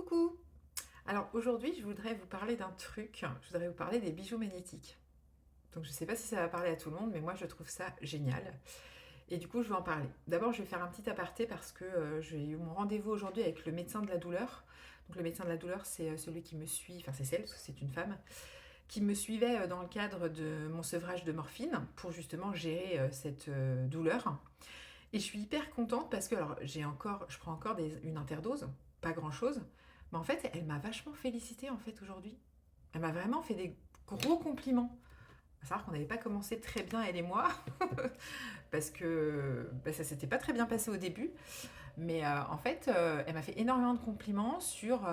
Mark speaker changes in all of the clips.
Speaker 1: Coucou! Alors aujourd'hui, je voudrais vous parler d'un truc. Je voudrais vous parler des bijoux magnétiques. Donc je ne sais pas si ça va parler à tout le monde, mais moi je trouve ça génial. Et du coup, je vais en parler. D'abord, je vais faire un petit aparté parce que j'ai eu mon rendez-vous aujourd'hui avec le médecin de la douleur. Donc le médecin de la douleur, c'est celui qui me suit, enfin c'est celle, parce que c'est une femme, qui me suivait dans le cadre de mon sevrage de morphine pour justement gérer cette douleur. Et je suis hyper contente parce que alors je prends encore une interdose, pas grand chose, mais en fait elle m'a vachement félicité en fait aujourd'hui. Elle m'a vraiment fait des gros compliments. À savoir qu'on n'avait pas commencé très bien elle et moi parce que ça s'était pas très bien passé au début, mais en fait elle m'a fait énormément de compliments sur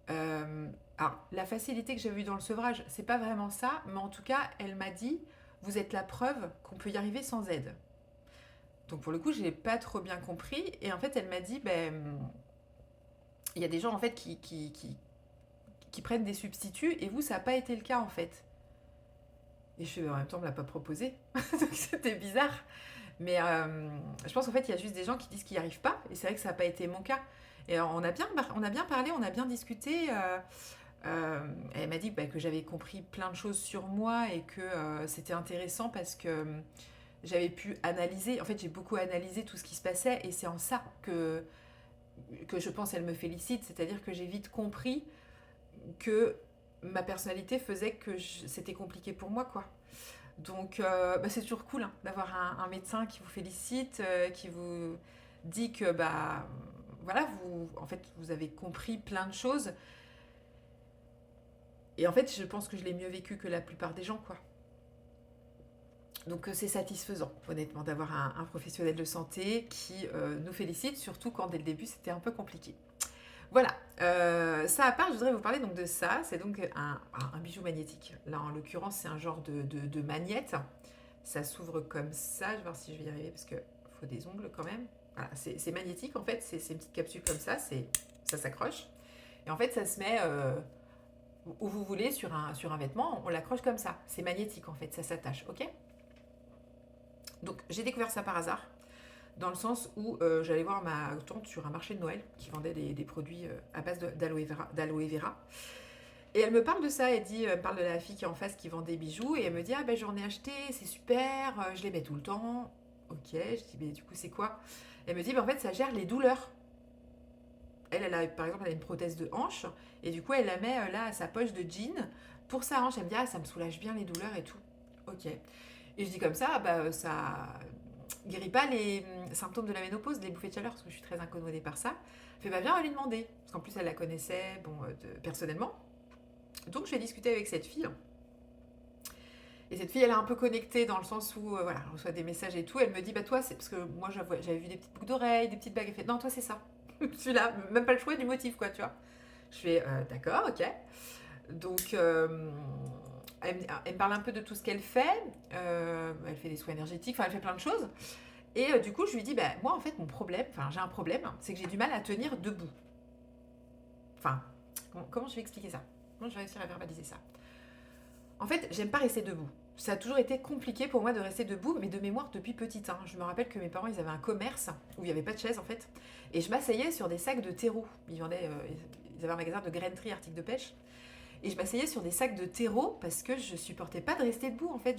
Speaker 1: euh, alors, la facilité que j'ai vue dans le sevrage, c'est pas vraiment ça, mais en tout cas elle m'a dit vous êtes la preuve qu'on peut y arriver sans aide. Donc pour le coup, je n'ai pas trop bien compris. Et en fait, elle m'a dit, ben, il y a des gens en fait qui prennent des substituts et vous, ça n'a pas été le cas en fait. Et je fais, en même temps, on ne me l'a pas proposé. Donc c'était bizarre. Mais je pense qu'en fait, il y a juste des gens qui disent qu'ils n'y arrivent pas. Et c'est vrai que ça n'a pas été mon cas. Et alors, on a bien parlé, on a bien discuté. Elle m'a dit bah, que j'avais compris plein de choses sur moi et que c'était intéressant parce que j'avais pu analyser. En fait, j'ai beaucoup analysé tout ce qui se passait et c'est en ça que je pense elle me félicite, c'est-à-dire que j'ai vite compris que ma personnalité faisait que c'était compliqué pour moi, quoi. Donc, bah, c'est toujours cool hein, d'avoir un médecin qui vous félicite, qui vous dit que, bah, voilà, en fait, vous avez compris plein de choses. Et en fait, je pense que je l'ai mieux vécu que la plupart des gens, quoi. Donc, c'est satisfaisant, honnêtement, d'avoir un professionnel de santé qui nous félicite, surtout quand dès le début, c'était un peu compliqué. Voilà, ça à part, je voudrais vous parler donc de ça. C'est donc un bijou magnétique. Là, en l'occurrence, c'est un genre de magnète. Ça s'ouvre comme ça. Je vais voir si je vais y arriver parce qu'il faut des ongles quand même. Voilà, c'est magnétique en fait. C'est une petite capsule comme ça. Ça s'accroche. Et en fait, ça se met où vous voulez sur un vêtement. On l'accroche comme ça. C'est magnétique en fait. Ça s'attache. Ok. Donc, j'ai découvert ça par hasard dans le sens où j'allais voir ma tante sur un marché de Noël qui vendait des produits à base d'aloe vera. Et elle me parle de ça, elle parle de la fille qui est en face qui vend des bijoux et elle me dit ah ben j'en ai acheté, c'est super, je les mets tout le temps. Ok, je dis mais du coup c'est quoi? Elle me dit ben, en fait ça gère les douleurs. Elle a par exemple elle a une prothèse de hanche et du coup elle la met là à sa poche de jean pour sa hanche. Elle me dit ah ça me soulage bien les douleurs et tout. Ok. Et je dis comme ça, ah, bah ça guérit pas les symptômes de la ménopause, les bouffées de chaleur, parce que je suis très incommodée par ça. Elle fait, bah viens, on va lui demander. Parce qu'en plus, elle la connaissait, bon, personnellement. Donc, je vais discuter avec cette fille. Et cette fille, elle est un peu connectée dans le sens où, voilà, elle reçoit des messages et tout. Elle me dit, bah toi, c'est parce que moi, j'avais vu des petites boucles d'oreilles, des petites bagues. Elle fait, non, toi, c'est ça. Celui-là, même pas le choix du motif, quoi, tu vois. Je fais, d'accord, ok. Donc, elle me parle un peu de tout ce qu'elle fait. Elle fait des soins énergétiques, enfin, elle fait plein de choses. Et du coup, je lui dis, bah, moi, en fait, mon problème, enfin, j'ai un problème, c'est que j'ai du mal à tenir debout. Enfin, comment je vais expliquer ça? Comment je vais réussir à verbaliser ça? En fait, j'aime pas rester debout. Ça a toujours été compliqué pour moi de rester debout, mais de mémoire depuis petite. Hein. Je me rappelle que mes parents, ils avaient un commerce où il n'y avait pas de chaise, en fait. Et je m'asseyais sur des sacs de terreau. Ils avaient un magasin de grainerie, articles de pêche. Et je m'asseyais sur des sacs de terreau parce que je supportais pas de rester debout. En fait,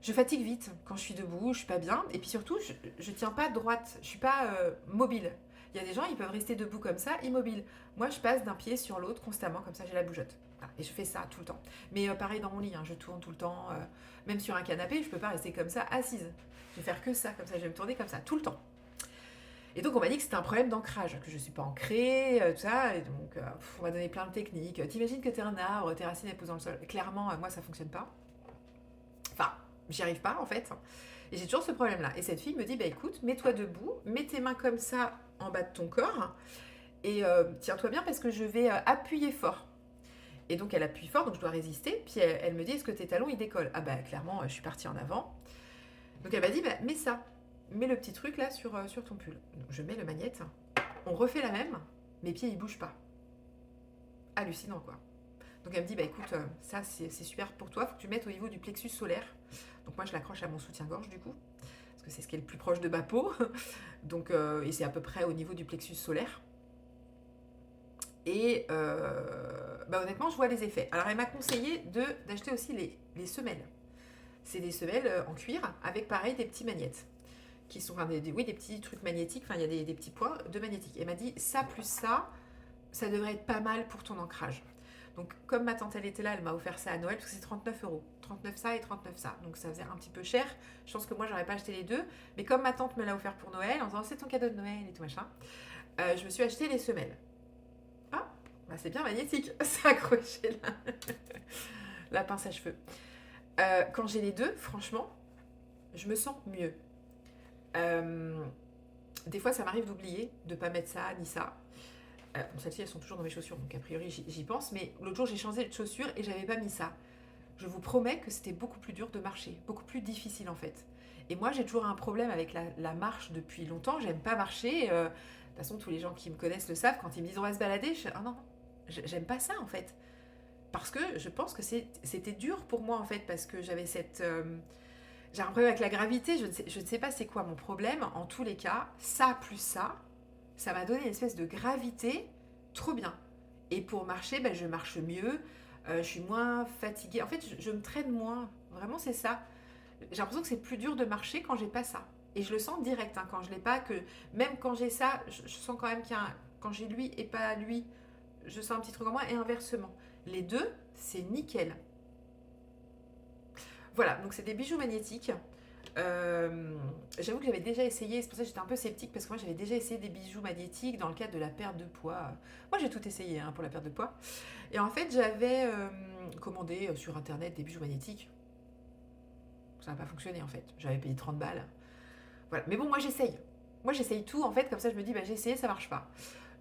Speaker 1: je fatigue vite quand je suis debout, je suis pas bien. Et puis surtout, je tiens pas droite, je suis pas mobile. Il y a des gens, ils peuvent rester debout comme ça, immobiles. Moi, je passe d'un pied sur l'autre constamment, comme ça, j'ai la bougeotte. Voilà. Et je fais ça tout le temps. Mais pareil dans mon lit, hein, je tourne tout le temps. Même sur un canapé, je peux pas rester comme ça, assise. Je vais faire que ça, comme ça, je vais me tourner comme ça, tout le temps. Et donc, on m'a dit que c'était un problème d'ancrage, que je suis pas ancrée, tout ça. Et donc, on m'a donné plein de techniques. T'imagines que t'es un arbre, tes racines elles posent dans le sol. Clairement, moi, ça fonctionne pas. Enfin, j'y arrive pas en fait. Et j'ai toujours ce problème-là. Et cette fille me dit, bah écoute, mets-toi debout, mets tes mains comme ça en bas de ton corps et tiens-toi bien parce que je vais appuyer fort. Et donc elle appuie fort, donc je dois résister. Puis elle me dit, est-ce que tes talons ils décollent? Ah bah clairement, je suis partie en avant. Donc elle m'a dit, bah mets ça, mets le petit truc là sur ton pull. Donc je mets le magnète, on refait la même, mes pieds ils bougent pas. Hallucinant quoi. Donc elle me dit, bah écoute, ça c'est super pour toi, faut que tu mettes au niveau du plexus solaire. Donc moi je l'accroche à mon soutien-gorge du coup, parce que c'est ce qui est le plus proche de ma peau. Donc, et c'est à peu près au niveau du plexus solaire. Et honnêtement, je vois les effets. Alors, elle m'a conseillé d'acheter aussi les semelles. C'est des semelles en cuir avec pareil des petits magnettes qui sont oui, des petits trucs magnétiques. Enfin, il y a des petits points de magnétique. Elle m'a dit ça plus ça devrait être pas mal pour ton ancrage. Donc, comme ma tante elle était là, elle m'a offert ça à Noël parce que c'est 39 euros. 39 ça et 39 ça. Donc, ça faisait un petit peu cher. Je pense que moi, j'aurais pas acheté les deux. Mais comme ma tante me l'a offert pour Noël, en disant c'est ton cadeau de Noël et tout machin, je me suis acheté les semelles. Ah, bah c'est bien magnétique. C'est accroché là. La pince à cheveux. Quand j'ai les deux, franchement, je me sens mieux. Euh, des fois, ça m'arrive d'oublier de pas mettre ça ni ça. Bon, celles-ci, elles sont toujours dans mes chaussures, donc a priori, j'y pense. Mais l'autre jour, j'ai changé de chaussures et j'avais pas mis ça. Je vous promets que c'était beaucoup plus dur de marcher, beaucoup plus difficile en fait. Et moi, j'ai toujours un problème avec la marche depuis longtemps. J'aime pas marcher. De toute façon, tous les gens qui me connaissent le savent. Quand ils me disent on va se balader, ah non, j'aime pas ça en fait. Parce que je pense que c'était dur pour moi en fait, parce que j'avais j'ai un problème avec la gravité, je ne sais pas c'est quoi mon problème. En tous les cas, ça plus ça m'a donné une espèce de gravité trop bien. Et pour marcher, ben, je marche mieux, je suis moins fatiguée. En fait, je me traîne moins. Vraiment, c'est ça. J'ai l'impression que c'est plus dur de marcher quand j'ai pas ça. Et je le sens direct, hein, quand je l'ai pas, que même quand j'ai ça, je sens quand même quand j'ai lui et pas lui, je sens un petit truc en moi et inversement. Les deux, c'est nickel. Voilà, donc c'est des bijoux magnétiques. J'avoue que j'avais déjà essayé, c'est pour ça que j'étais un peu sceptique parce que moi j'avais déjà essayé des bijoux magnétiques dans le cadre de la perte de poids. Moi j'ai tout essayé hein, pour la perte de poids. Et en fait j'avais commandé sur internet des bijoux magnétiques. Ça n'a pas fonctionné en fait. J'avais payé 30 balles. Voilà. Mais bon, moi j'essaye. Moi j'essaye tout en fait, comme ça je me dis bah j'ai essayé, ça marche pas.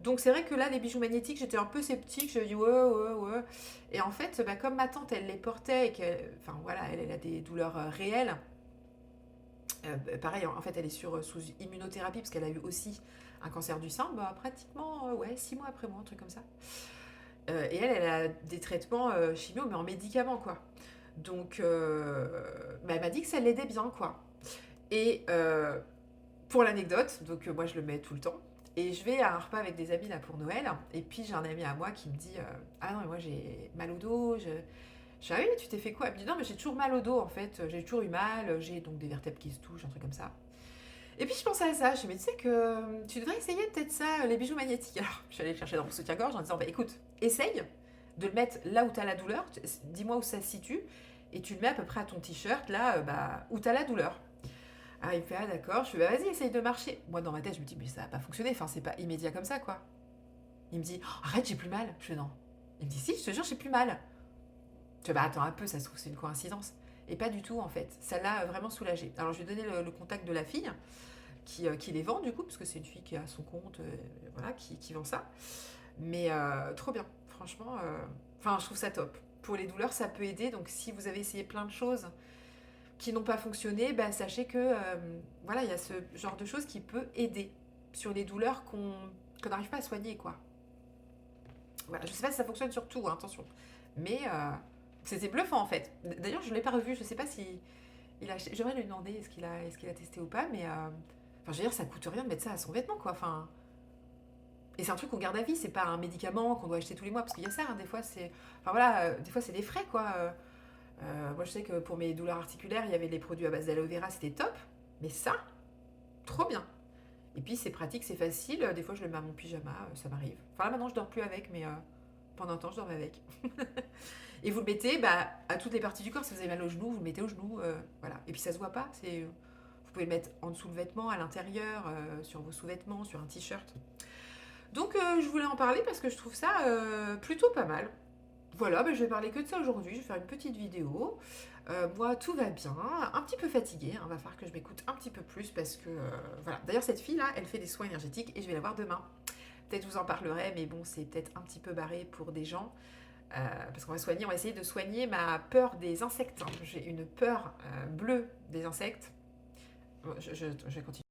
Speaker 1: Donc c'est vrai que là, les bijoux magnétiques, j'étais un peu sceptique, je me dis ouais, ouais, ouais. Et en fait, bah, comme ma tante, elle les portait et qu'elle, enfin voilà, elle a des douleurs réelles. Pareil, en fait, elle est sous immunothérapie parce qu'elle a eu aussi un cancer du sein, bah, pratiquement ouais, 6 mois après moi, un truc comme ça. Et elle a des traitements chimio, mais en médicaments, quoi. Donc, bah, elle m'a dit que ça l'aidait bien, quoi. Et pour l'anecdote, donc moi je le mets tout le temps. Et je vais à un repas avec des amis là pour Noël. Et puis j'ai un ami à moi qui me dit ah non, mais moi j'ai mal au dos. Je dis ah oui, tu t'es fait quoi? Elle me dit non, mais j'ai toujours mal au dos en fait. J'ai toujours eu mal. J'ai donc des vertèbres qui se touchent, un truc comme ça. Et puis je pensais à ça. Je me disais que tu devrais essayer peut-être ça, les bijoux magnétiques. Alors je suis allée le chercher dans mon soutien-gorge en disant bah écoute, essaye de le mettre là où tu as la douleur. Dis-moi où ça se situe. Et tu le mets à peu près à ton t-shirt là bah, où tu as la douleur. Ah, il me fait, ah d'accord, je fais, bah vas-y, essaye de marcher. Moi, dans ma tête, je me dis, mais ça va pas fonctionner, enfin, c'est pas immédiat comme ça, quoi. Il me dit, oh, arrête, j'ai plus mal. Je fais, non. Il me dit, si, je te jure, j'ai plus mal. Je fais, bah attends un peu, ça se trouve, c'est une coïncidence. Et pas du tout, en fait. Ça l'a vraiment soulagé. Alors, je lui ai donné le contact de la fille qui les vend, du coup, parce que c'est une fille qui a son compte, voilà, qui vend ça. Mais trop bien, franchement. Enfin, je trouve ça top. Pour les douleurs, ça peut aider. Donc, si vous avez essayé plein de choses qui n'ont pas fonctionné, bah, sachez que voilà, il y a ce genre de choses qui peut aider sur les douleurs qu'on n'arrive pas à soigner, quoi. Voilà, je sais pas si ça fonctionne sur tout, hein, attention. Mais c'était bluffant en fait. D'ailleurs, je ne l'ai pas revu, je sais pas si il a acheté. J'aimerais lui demander est-ce qu'il a testé ou pas, mais enfin, je veux dire, ça coûte rien de mettre ça à son vêtement, quoi. Enfin, et c'est un truc qu'on garde à vie, c'est pas un médicament qu'on doit acheter tous les mois, parce qu'il y a ça, hein, des fois c'est, enfin voilà, des fois c'est des frais, quoi. Moi, je sais que pour mes douleurs articulaires, il y avait les produits à base d'aloe vera, c'était top. Mais ça, trop bien. Et puis, c'est pratique, c'est facile. Des fois, je le mets à mon pyjama, ça m'arrive. Enfin, là, maintenant, je dors plus avec, mais pendant un temps, je dormais avec. Et vous le mettez bah, à toutes les parties du corps. Si vous avez mal au genou, vous le mettez au genou. Voilà. Et puis, ça se voit pas. Vous pouvez le mettre en dessous le vêtement, à l'intérieur, sur vos sous-vêtements, sur un t-shirt. Donc, je voulais en parler parce que je trouve ça plutôt pas mal. Voilà, je vais parler que de ça aujourd'hui. Je vais faire une petite vidéo. Moi, tout va bien. Un petit peu fatiguée. Il va falloir que je m'écoute un petit peu plus parce que voilà. D'ailleurs, cette fille-là, elle fait des soins énergétiques et je vais la voir demain. Peut-être vous en parlerai, mais bon, c'est peut-être un petit peu barré pour des gens. Parce qu'on on va essayer de soigner ma peur des insectes. J'ai une peur bleue des insectes. Bon, je vais continuer.